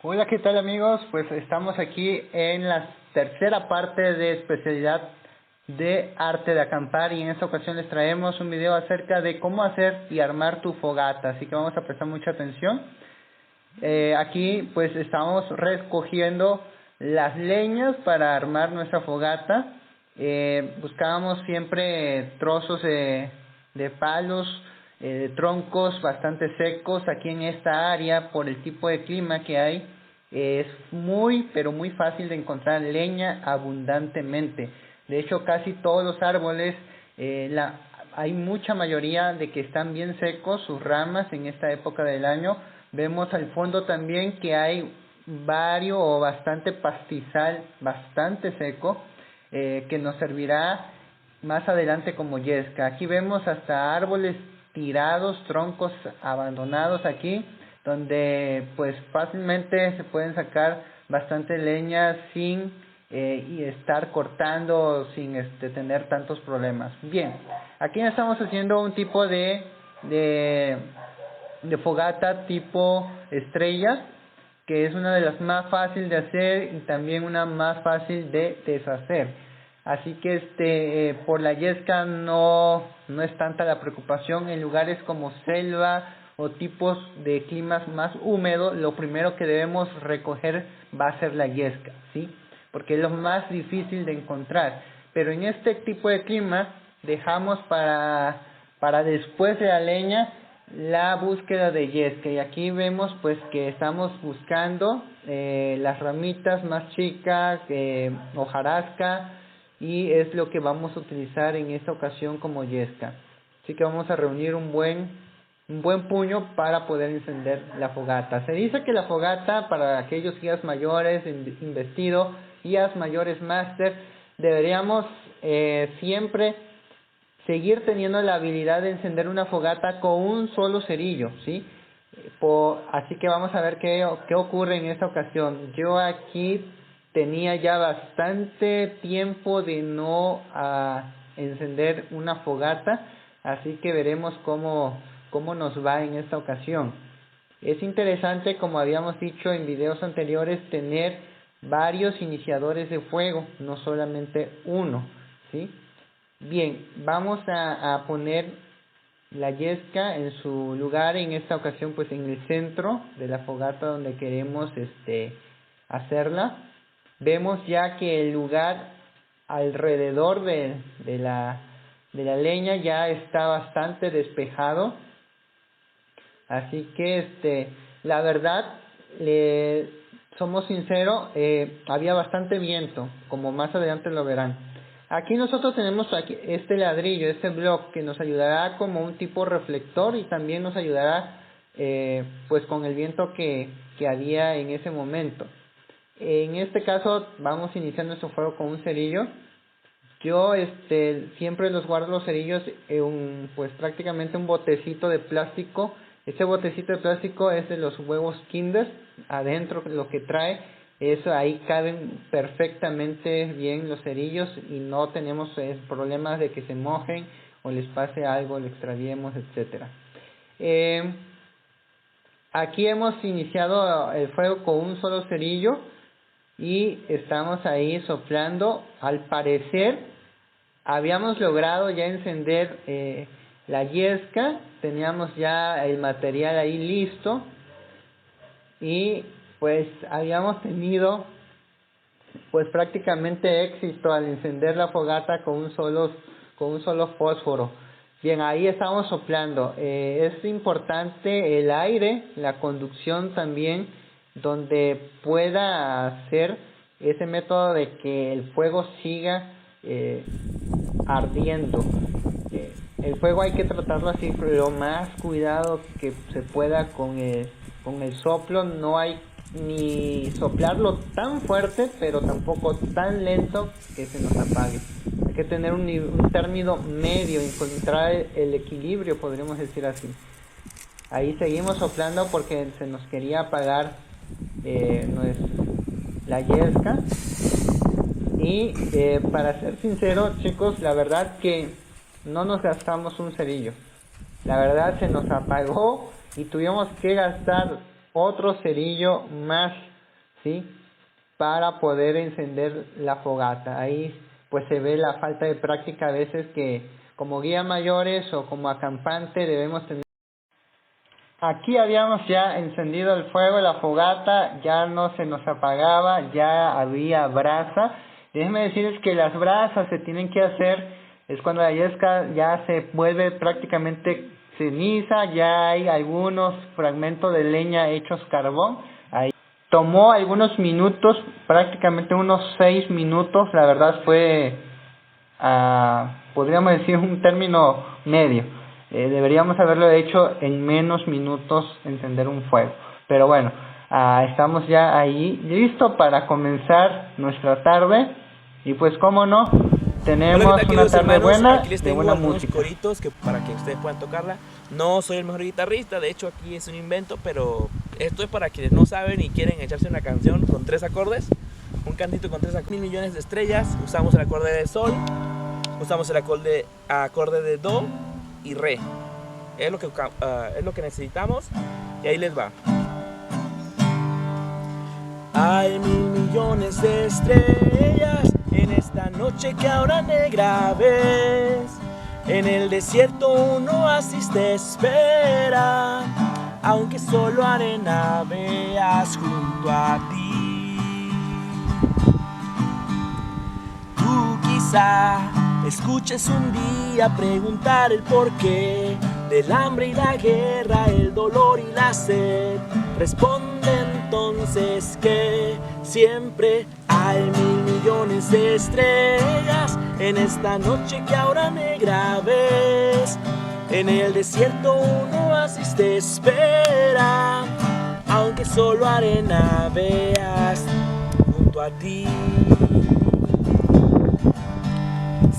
Hola, ¿qué tal amigos? Pues estamos aquí en la tercera parte de especialidad de arte de acampar y en esta ocasión les traemos un video acerca de cómo hacer y armar tu fogata, así que vamos a prestar mucha atención. Aquí pues estamos recogiendo las leñas para armar nuestra fogata. Buscábamos siempre trozos de palos, de troncos bastante secos aquí en esta área por el tipo de clima que hay. Es muy pero muy fácil de encontrar leña abundantemente. De hecho casi todos los árboles hay mucha mayoría de que están bien secos sus ramas en esta época del año. Vemos al fondo también que hay varios o bastante pastizal, bastante seco, que nos servirá más adelante como yesca. Aquí vemos hasta árboles tirados, troncos abandonados aquí, donde pues fácilmente se pueden sacar bastante leña sin y estar cortando sin tener tantos problemas. Bien, aquí estamos haciendo un tipo de fogata tipo estrella, que es una de las más fáciles de hacer y también una más fácil de deshacer. Así que por la yesca no es tanta la preocupación. En lugares como selva o tipos de climas más húmedos, lo primero que debemos recoger va a ser la yesca, ¿sí? Porque es lo más difícil de encontrar. Pero en este tipo de clima dejamos para después de la leña la búsqueda de yesca, y aquí vemos pues que estamos buscando las ramitas más chicas, hojarasca, y es lo que vamos a utilizar en esta ocasión como yesca. Así que vamos a reunir un buen puño para poder encender la fogata. Se dice que la fogata, para aquellos guías mayores investido, guías mayores máster, deberíamos siempre seguir teniendo la habilidad de encender una fogata con un solo cerillo, ¿sí? Así que vamos a ver qué ocurre en esta ocasión. Yo aquí tenía ya bastante tiempo de no encender una fogata, así que veremos cómo nos va en esta ocasión. Es interesante, como habíamos dicho en videos anteriores, tener varios iniciadores de fuego, no solamente uno, ¿sí? Bien, vamos a poner la yesca en su lugar, en esta ocasión pues en el centro de la fogata donde queremos hacerla. Vemos ya que el lugar alrededor de la leña ya está bastante despejado, así que la verdad, somos sinceros, había bastante viento, como más adelante lo verán. Aquí nosotros tenemos este ladrillo, este bloque, que nos ayudará como un tipo reflector y también nos ayudará pues con el viento que había en ese momento. En este caso vamos a iniciar nuestro fuego con un cerillo. Yo siempre los guardo los cerillos en pues prácticamente un botecito de plástico. Este botecito de plástico es de los huevos Kinder. Adentro lo que trae, eso ahí caben perfectamente bien los cerillos y no tenemos problemas de que se mojen o les pase algo, le extraviemos, etcétera. Aquí hemos iniciado el fuego con un solo cerillo y estamos ahí soplando. Al parecer habíamos logrado ya encender la yesca, teníamos ya el material ahí listo y pues habíamos tenido pues prácticamente éxito al encender la fogata con un solo fósforo. Bien, ahí estamos soplando. Es importante el aire, la conducción también, donde pueda hacer ese método de que el fuego siga ardiendo. El fuego hay que tratarlo así, lo más cuidado que se pueda con el soplo. No hay ni soplarlo tan fuerte, pero tampoco tan lento que se nos apague. Hay que tener un término medio, encontrar el equilibrio, podríamos decir así. Ahí seguimos soplando porque se nos quería apagar la yesca. Y para ser sincero, chicos, la verdad que no nos gastamos un cerillo. La verdad se nos apagó y tuvimos que gastar otro cerillo más ¿sí? Para poder encender la fogata. Ahí pues se ve la falta de práctica a veces, que como guía mayores o como acampante debemos tener. Aquí habíamos ya encendido el fuego, la fogata ya no se nos apagaba, ya había brasa. Déjenme decirles que las brasas se tienen que hacer es cuando la yesca ya se vuelve prácticamente ceniza, ya hay algunos fragmentos de leña hechos carbón. Ahí tomó algunos minutos, prácticamente unos 6 minutos, la verdad fue, podríamos decir, un término medio. Deberíamos haberlo hecho en menos minutos, encender un fuego. Pero bueno, estamos ya ahí, listo para comenzar nuestra tarde. Y pues cómo no, tenemos Hola, ¿qué tal, una queridos tarde hermanos? buena Aquí les de tengo buena algunos música. coritos para que ustedes puedan tocarla. No soy el mejor guitarrista, de hecho aquí es un invento, pero esto es para quienes no saben y quieren echarse una canción con 3 acordes. Un cantito con 3 acordes. 1.000 millones de estrellas, usamos el acorde de sol, usamos el acorde de do y re. Es lo que necesitamos y ahí les va. Hay 1.000 millones de estrellas en esta noche que ahora negra ves. En el desierto un oasis te espera, aunque solo arena veas junto a ti. Tú quizá escuches un día preguntar el porqué del hambre y la guerra, el dolor y la sed. Responde entonces que siempre hay 1.000 millones de estrellas en esta noche que ahora negra ves. En el desierto un oasis te espera, aunque solo arena veas junto a ti.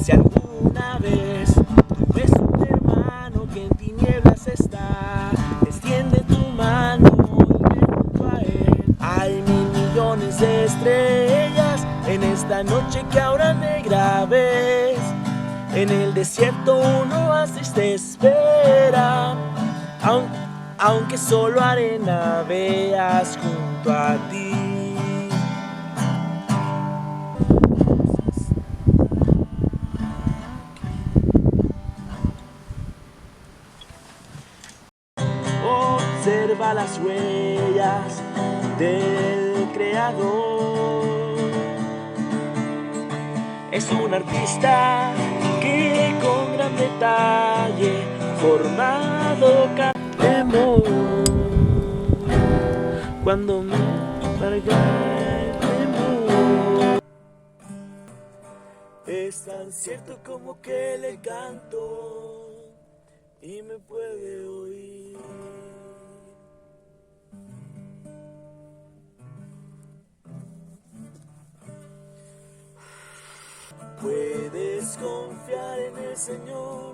Si alguna vez tú ves un hermano que en tinieblas está, extiende tu mano y ve junto a él. Hay 1.000 millones de estrellas en esta noche que ahora negra ves. En el desierto un oasis te espera, aunque solo arena veas junto a ti. Observa las huellas del creador. Es un artista que con gran detalle formado cada amor. Cuando me carga el temor, es tan cierto como que le canto y me puede oír. Puedes confiar en el Señor,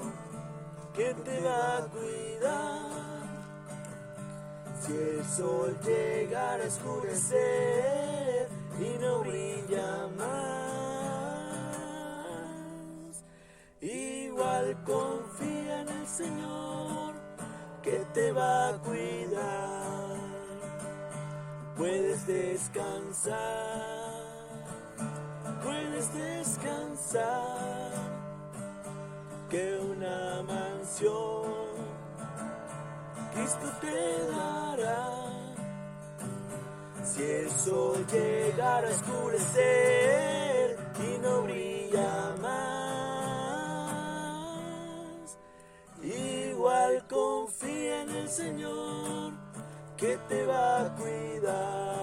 que te va a cuidar. Si el sol llegara a oscurecer y no brilla más, igual confía en el Señor, que te va a cuidar. Puedes descansar, que una mansión Cristo te dará. Si el sol llegara a oscurecer y no brilla más, igual confía en el Señor, que te va a cuidar.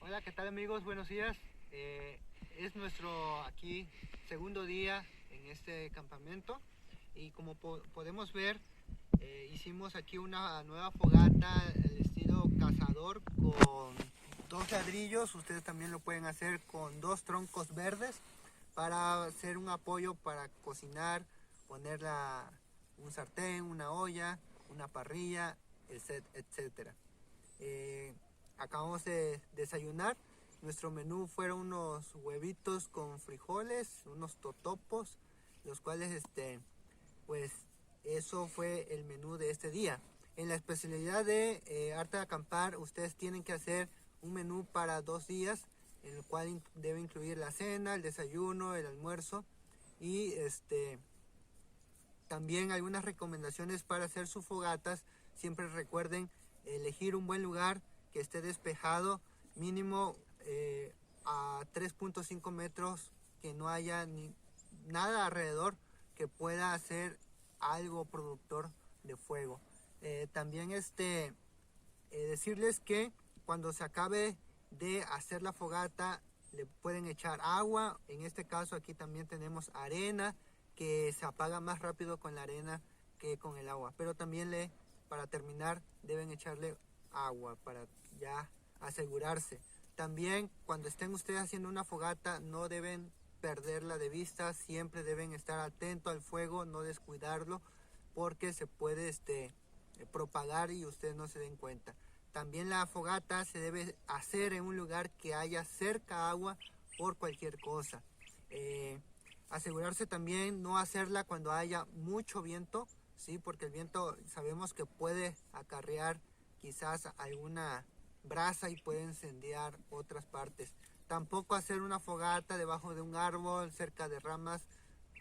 Hola, ¿qué tal, amigos? Buenos días. Es nuestro aquí segundo día en este campamento y como podemos ver, hicimos aquí una nueva fogata al estilo cazador con 2 ladrillos. Ustedes también lo pueden hacer con 2 troncos verdes para hacer un apoyo para cocinar, poner un sartén, una olla, una parrilla, etcétera. Acabamos de desayunar. Nuestro menú fueron unos huevitos con frijoles, unos totopos, los cuales pues eso fue el menú de este día. En la especialidad de arte de acampar, ustedes tienen que hacer un menú para 2 días, en el cual debe incluir la cena, el desayuno, el almuerzo y también algunas recomendaciones para hacer sus fogatas. Siempre recuerden elegir un buen lugar que esté despejado, mínimo a 3.5 metros, que no haya nada alrededor que pueda hacer algo productor de fuego. También decirles que cuando se acabe de hacer la fogata le pueden echar agua. En este caso aquí también tenemos arena, que se apaga más rápido con la arena que con el agua, pero también para terminar deben echarle agua para ya asegurarse. También cuando estén ustedes haciendo una fogata no deben perderla de vista, siempre deben estar atentos al fuego, no descuidarlo, porque se puede propagar y ustedes no se den cuenta. También la fogata se debe hacer en un lugar que haya cerca agua por cualquier cosa. Asegurarse también no hacerla cuando haya mucho viento, ¿sí? Porque el viento sabemos que puede acarrear quizás alguna brasa y puede incendiar otras partes. Tampoco hacer una fogata debajo de un árbol, cerca de ramas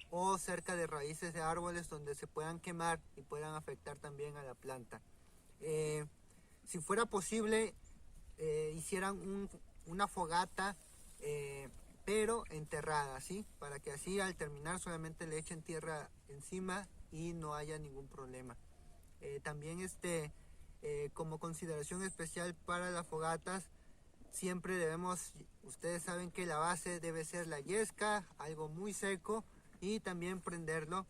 o cerca de raíces de árboles donde se puedan quemar y puedan afectar también a la planta. Si fuera posible, hicieran una fogata pero enterrada, ¿sí? Para que así al terminar solamente le echen tierra encima y no haya ningún problema. También como consideración especial para las fogatas, siempre ustedes saben que la base debe ser la yesca, algo muy seco, y también prenderlo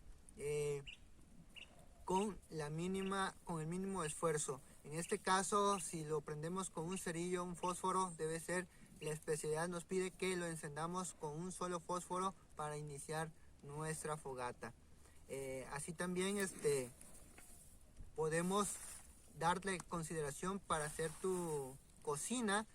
con el mínimo esfuerzo. En este caso, si lo prendemos con un cerillo, un fósforo, debe ser, la especialidad nos pide que lo encendamos con un solo fósforo para iniciar nuestra fogata. Así también podemos darle consideración para hacer tu cocina.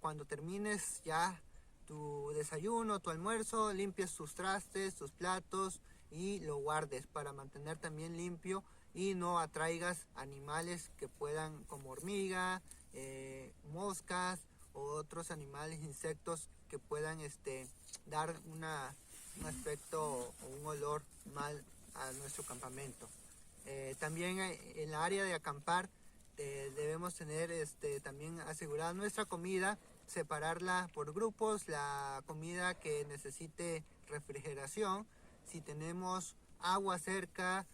Cuando termines ya tu desayuno, tu almuerzo, limpies tus trastes, tus platos y lo guardes para mantener también limpio y no atraigas animales que puedan, como hormiga, moscas o otros animales, insectos que puedan dar un aspecto o un olor mal a nuestro campamento. También en la área de acampar debemos tener también asegurada nuestra comida, separarla por grupos, la comida que necesite refrigeración. Si tenemos agua cerca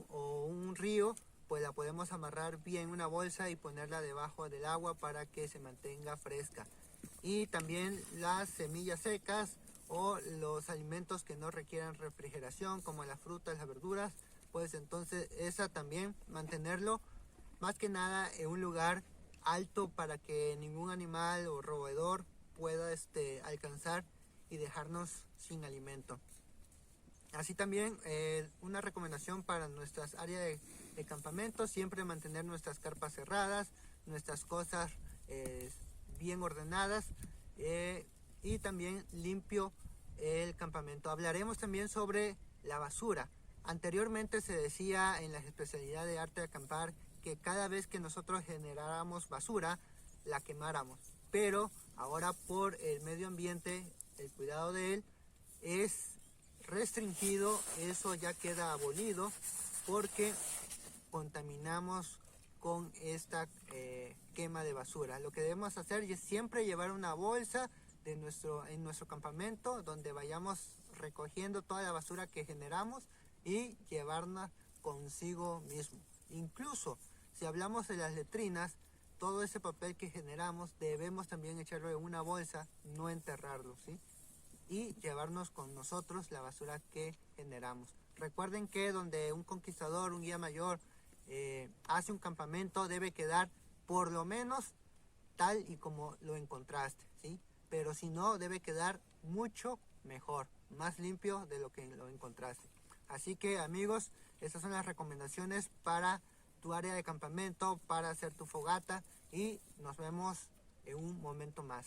o un río, pues la podemos amarrar bien en una bolsa y ponerla debajo del agua para que se mantenga fresca. Y también las semillas secas o los alimentos que no requieran refrigeración, como las frutas, las verduras, pues entonces esa también mantenerlo más que nada en un lugar alto para que ningún animal o roedor pueda alcanzar y dejarnos sin alimento. Así también una recomendación para nuestras áreas de campamento: siempre mantener nuestras carpas cerradas, nuestras cosas bien ordenadas y también limpio el campamento. Hablaremos también sobre la basura. Anteriormente se decía en la especialidad de arte de acampar que cada vez que nosotros generáramos basura, la quemáramos. Pero ahora, por el medio ambiente, el cuidado de él, es restringido, eso ya queda abolido, porque contaminamos con esta quema de basura. Lo que debemos hacer es siempre llevar una bolsa en nuestro campamento, donde vayamos recogiendo toda la basura que generamos y llevarla consigo mismo. Incluso si hablamos de las letrinas, todo ese papel que generamos debemos también echarlo en una bolsa, no enterrarlo, ¿sí? Y llevarnos con nosotros la basura que generamos. Recuerden que donde un conquistador, un guía mayor, hace un campamento, debe quedar por lo menos tal y como lo encontraste, ¿sí? Pero si no, debe quedar mucho mejor, más limpio de lo que lo encontraste. Así que, amigos, estas son las recomendaciones para tu área de campamento, para hacer tu fogata, y nos vemos en un momento más.